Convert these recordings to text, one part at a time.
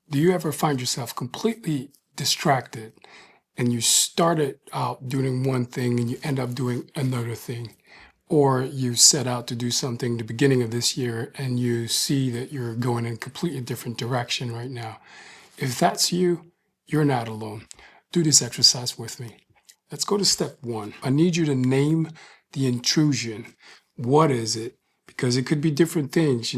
Do you ever find yourself completely distracted and you started out doing one thing and you end up doing another thing? Or you set out to do something the beginning of this year and you see that you're going in a completely different direction right now. If that's you, you're not alone. Do this exercise with me. Let's go to step one. I need you to name the intrusion. What is it? Because it could be different things,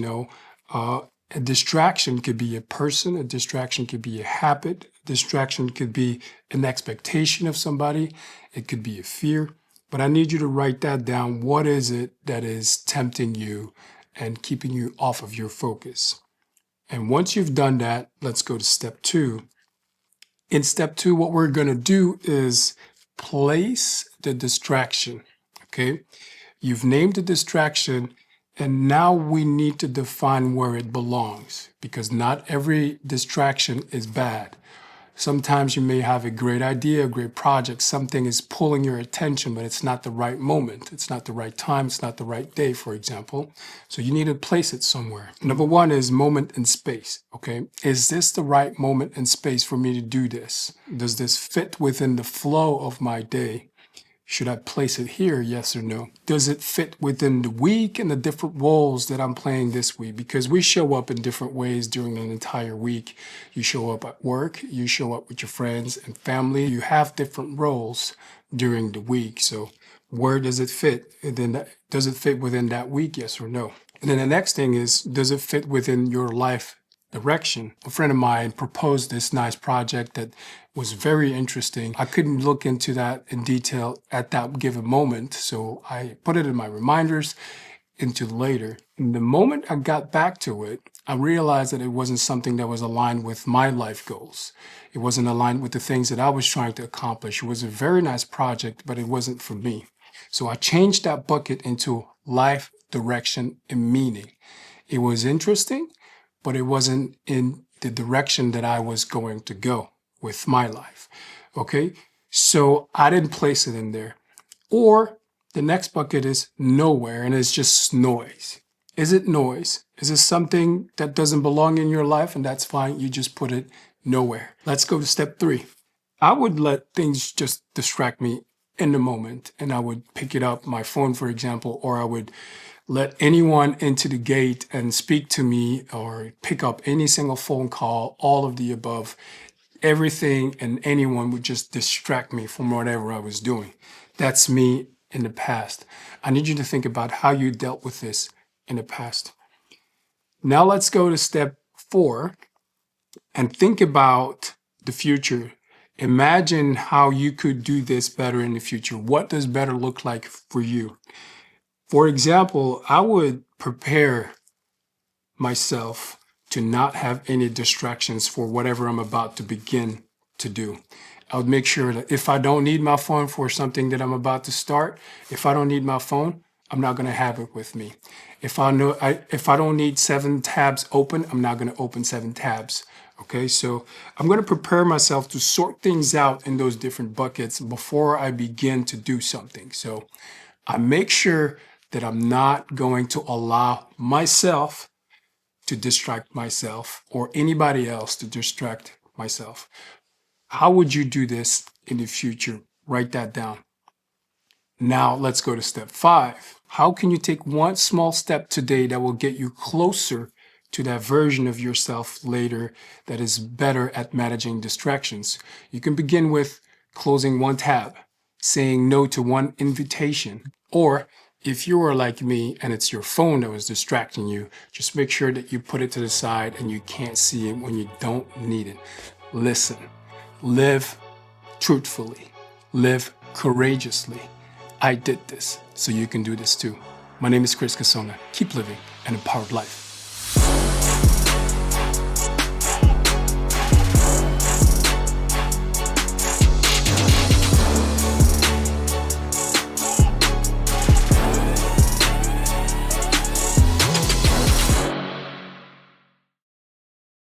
a distraction could be a person, a distraction could be a habit, a distraction could be an expectation of somebody, it could be a fear. But I need you to write that down. What is it that is tempting you and keeping you off of your focus? And once you've done that, let's go to step two. In step two, what we're going to do is place the distraction. Okay. You've named the distraction, and now we need to define where it belongs because not every distraction is bad. Sometimes you may have a great idea, a great project, something is pulling your attention, but it's not the right moment. It's not the right time. It's not the right day, for example. So you need to place it somewhere. Number one is moment and space. Okay. Is this the right moment and space for me to do this? Does this fit within the flow of my day? Should I place it here? Yes or no? Does it fit within the week and the different roles that I'm playing this week? Because we show up in different ways during an entire week. You show up at work, you show up with your friends and family. You have different roles during the week. So where does it fit? And then does it fit within that week? Yes or no? And then the next thing is, does it fit within your life direction? A friend of mine proposed this nice project that was very interesting. I couldn't look into that in detail at that given moment, so I put it in my reminders into later. And the moment I got back to it, I realized that it wasn't something that was aligned with my life goals. It wasn't aligned with the things that I was trying to accomplish. It was a very nice project, but it wasn't for me. So I changed that bucket into life direction and meaning. It was interesting, but it wasn't in the direction that I was going to go with my life. Okay. So I didn't place it in there. Or the next bucket is nowhere and it's just noise. Is it noise? Is it something that doesn't belong in your life? And that's fine. You just put it nowhere. Let's go to step three. I would let things just distract me in the moment and I would pick it up, my phone, for example, or I would let anyone into the gate and speak to me or pick up any single phone call, all of the above. Everything and anyone would just distract me from whatever I was doing. That's me in the past. I need you to think about how you dealt with this in the past. Now let's go to step four and think about the future. Imagine how you could do this better in the future. What does better look like for you? For example, I would prepare myself to not have any distractions for whatever I'm about to begin to do. I would make sure that if I don't need my phone for something that I'm about to start, if I don't need my phone, I'm not going to have it with me. If I don't need 7 tabs open, I'm not going to open 7 tabs. Okay, so I'm going to prepare myself to sort things out in those different buckets before I begin to do something. So I make sure that I'm not going to allow myself to distract myself or anybody else to distract myself. How would you do this in the future? Write that down. Now let's go to step 5. How can you take one small step today that will get you closer to that version of yourself later that is better at managing distractions? You can begin with closing one tab, saying no to one invitation, or if you are like me and it's your phone that was distracting you, just make sure that you put it to the side and you can't see it when you don't need it. Listen, live truthfully, live courageously. I did this, so you can do this too. My name is Chris Casona. Keep living an empowered life.